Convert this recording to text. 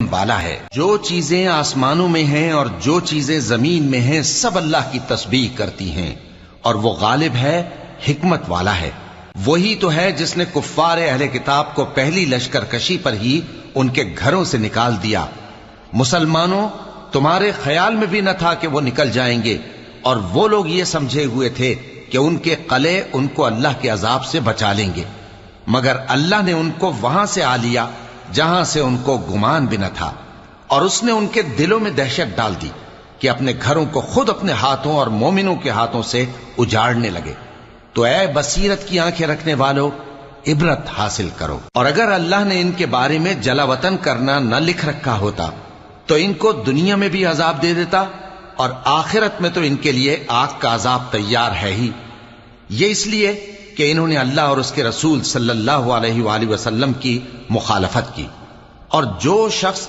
والا ہے۔ جو چیزیں آسمانوں میں ہیں اور جو چیزیں زمین میں ہیں سب اللہ کی تسبیح کرتی ہیں، اور وہ غالب ہے، حکمت والا ہے۔ وہی تو ہے جس نے کفار اہل کتاب کو پہلی لشکر کشی پر ہی ان کے گھروں سے نکال دیا۔ مسلمانوں، تمہارے خیال میں بھی نہ تھا کہ وہ نکل جائیں گے، اور وہ لوگ یہ سمجھے ہوئے تھے کہ ان کے قلعے ان کو اللہ کے عذاب سے بچا لیں گے، مگر اللہ نے ان کو وہاں سے آ لیا جہاں سے ان کو گمان بھی نہ تھا، اور اس نے ان کے دلوں میں دہشت ڈال دی کہ اپنے گھروں کو خود اپنے ہاتھوں اور مومنوں کے ہاتھوں سے اجاڑنے لگے۔ تو اے بصیرت کی آنکھیں رکھنے والو، عبرت حاصل کرو۔ اور اگر اللہ نے ان کے بارے میں جلا وطن کرنا نہ لکھ رکھا ہوتا تو ان کو دنیا میں بھی عذاب دے دیتا، اور آخرت میں تو ان کے لیے آگ کا عذاب تیار ہے ہی۔ یہ اس لیے کہ انہوں نے اللہ اور اس کے رسول صلی اللہ علیہ وآلہ وسلم کی مخالفت کی۔ اور جو شخص